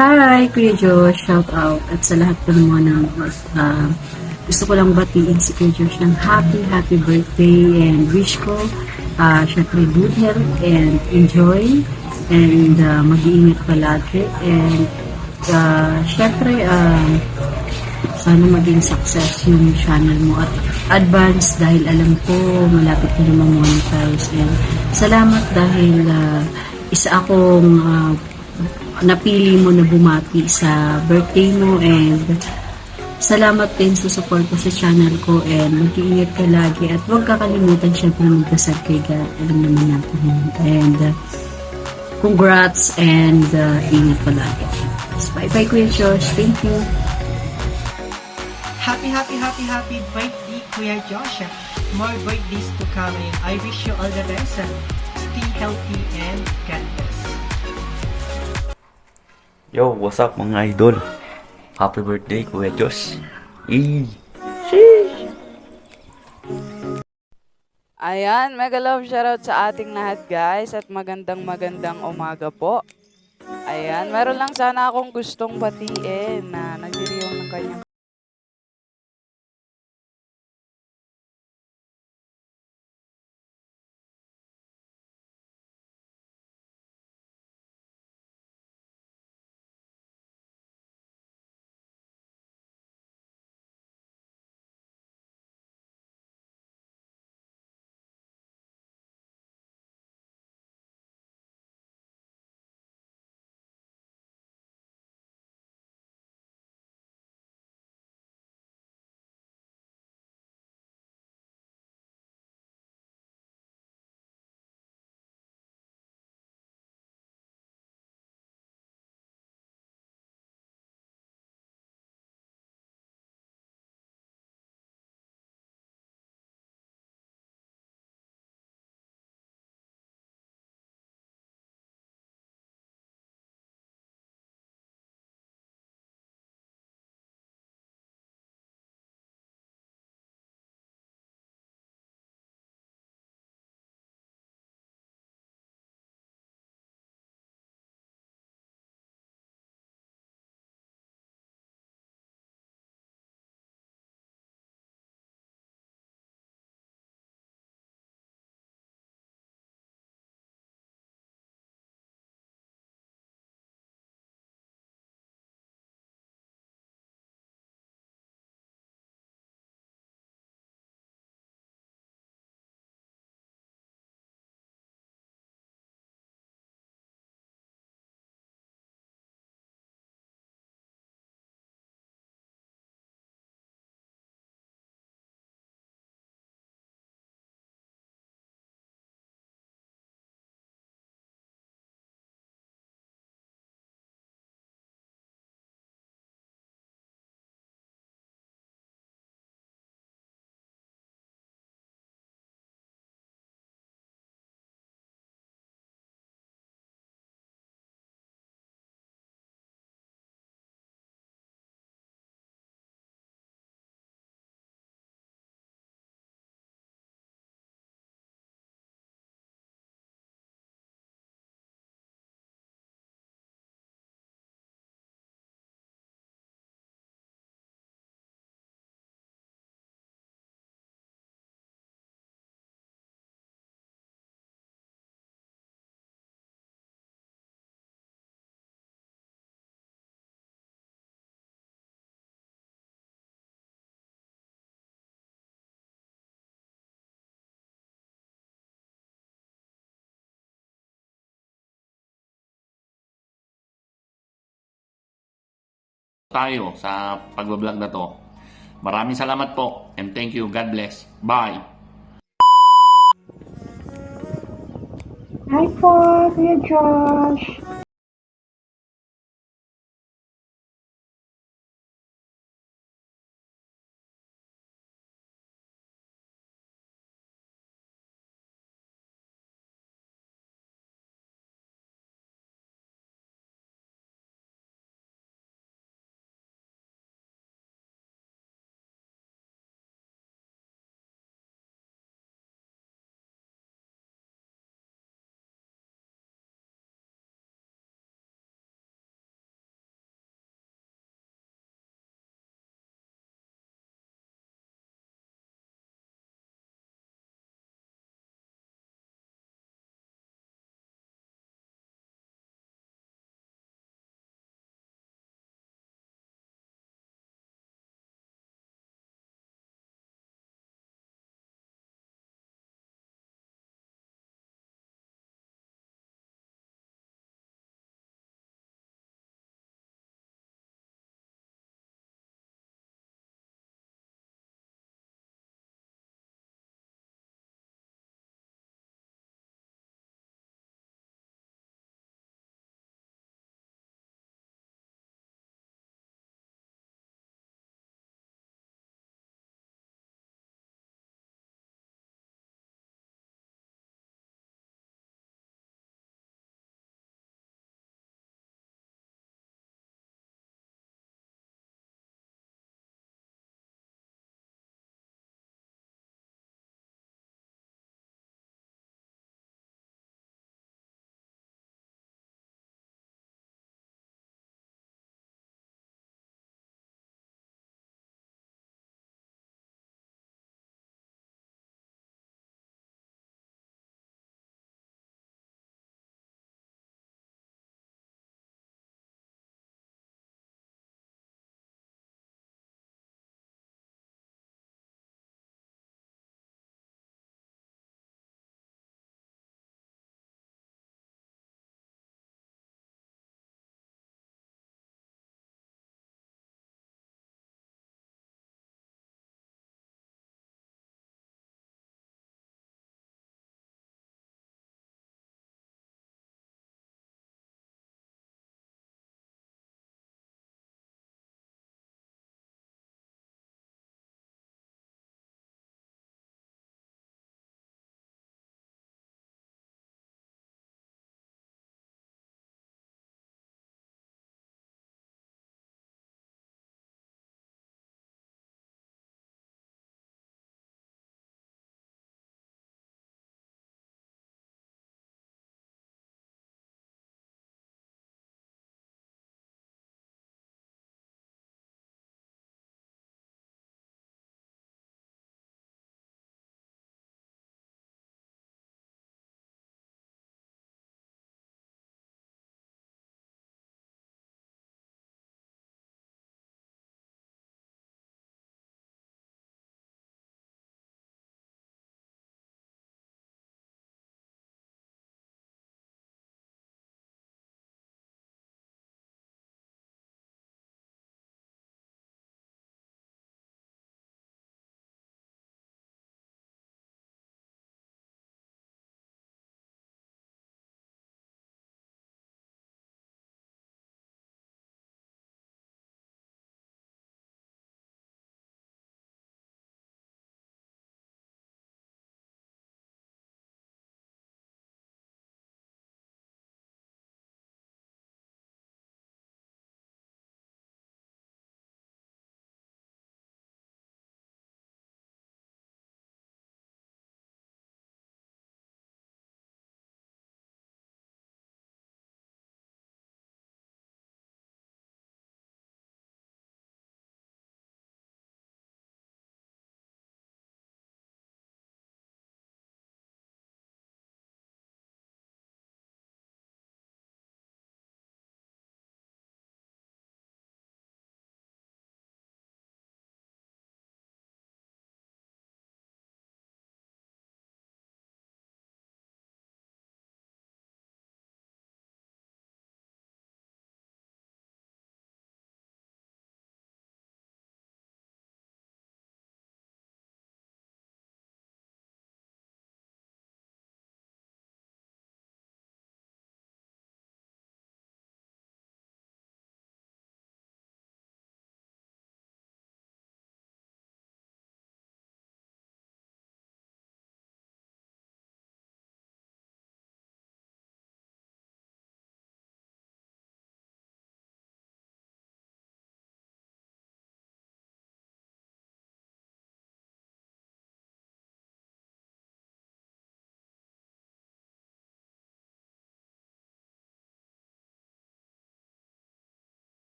Hi, Kuya Josh. Shout out. At sa lahat po ng mga nanonood. Gusto ko lang batiin si Kuya Josh ng happy birthday and wish ko syempre good health and enjoy and mag-iingat palagi and syempre sana maging success yung channel mo at advance dahil alam ko malapit ka na ma-monetize and salamat dahil isa akong napili mo na bumati sa birthday mo and salamat din sa support mo sa channel ko and mag-iingat ka lagi at huwag kakalimutan syempre magdasal kay God. Alam naman natin yun. And congrats and ingat palagi. Bye-bye Kuya Josh. Thank you. Happy birthday, Kuya Josh. More birthdays to come and I wish you all the best. Stay healthy and God bless. Yo, what's up mga idol? Happy birthday, Kuya Josh. Eh, Ayan, mega love shoutout sa ating lahat guys at magandang umaga po. Ayan, meron lang sana akong gustong batiin na nagdiriwang ng kanyang tayo sa pagbablog na to. Maraming salamat po and thank you. God bless. Bye! Hi po, Kuya Josh.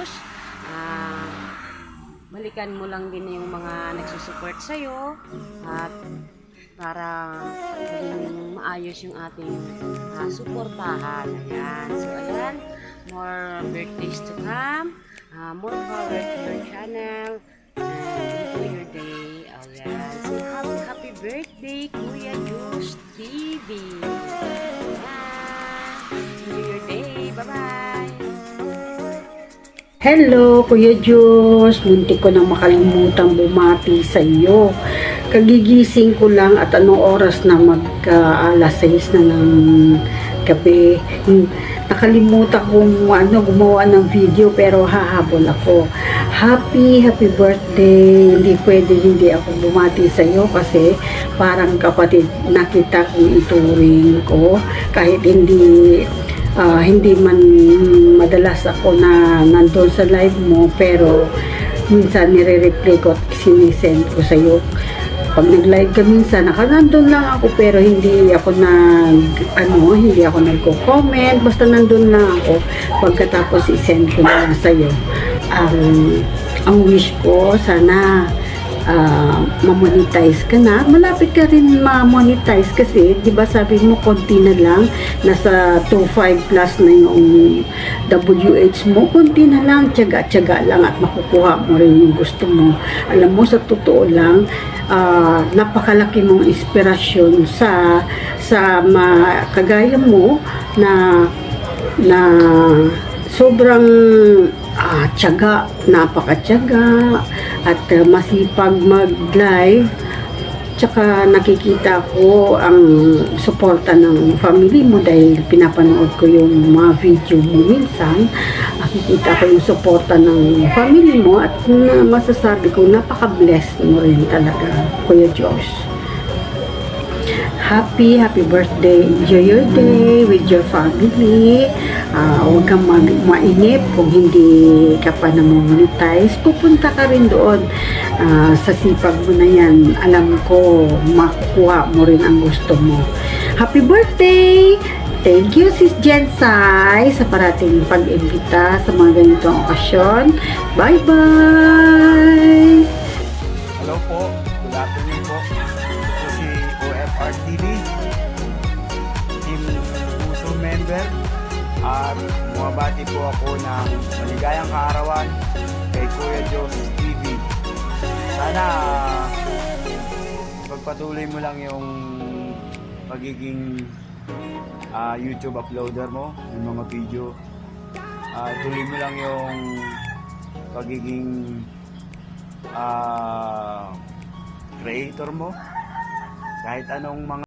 Diyos. Balikan mo lang din yung mga nagsusupport sa'yo at para maging maayos yung ating suportahan. Ayan. So, ayan. More birthdays to come. More power to your channel. Enjoy your day. Ayan. So, happy birthday, Kuya Diyos TV. Ayan. Enjoy your day. Bye-bye. Hello, Kuya Diyos. Muntik ko nang makalimutan bumati sa iyo. Kagigising ko lang at anong oras na alas 6 na ng gabi. Nakalimutan kong gumawa ng video pero hahabol ako. Happy birthday. Hindi pwede hindi ako bumati sa iyo kasi parang kapatid na kita kung ituring ko kahit hindi man madalas ako na nandun sa live mo pero minsan nire-replay ko at sinisend ko sa iyo. Pag nag-live ka minsan, nandun lang ako pero hindi ako nagko-comment, basta nandun lang ako pagkatapos i-send ko na sa iyo. Ang wish ko, sana ma-monetize ka na. Malapit ka rin ma-monetize kasi, di ba sabi mo, konti na lang. Nasa 2.5 plus na yung WH mo. Konti na lang, tiyaga-tiyaga lang at makukuha mo rin yung gusto mo. Alam mo, sa totoo lang, napakalaki mong inspirasyon sa kagaya mo na sobrang tiyaga, napakatiyaga at masipag mag-live. Tsaka nakikita ko ang suporta ng family mo dahil pinapanood ko yung mga video mo minsan. Nakikita ko yung suporta ng family mo at masasabi ko napaka-blessed mo rin talaga, Kuya Diyos. Happy birthday. Enjoy your day with your family. Huwag kang mainip kung hindi ka pa na-monetize. Pupunta ka rin doon. Sa sipag mo na yan, alam ko, makukuha mo rin ang gusto mo. Happy birthday! Thank you, Sis Jensai, sa parating pag-imbita sa mga ganitong okasyon. Bye-bye! Hello po, good afternoon po. Ito si OFR TV, Team Puso member. At bumabati po ako ng maligayang kaarawan kay Kuya Diyos TV. Sana pagpatuloy mo lang yung pagiging YouTube uploader mo, yung mga video. Tuloy mo lang yung pagiging creator mo. Kahit anong mga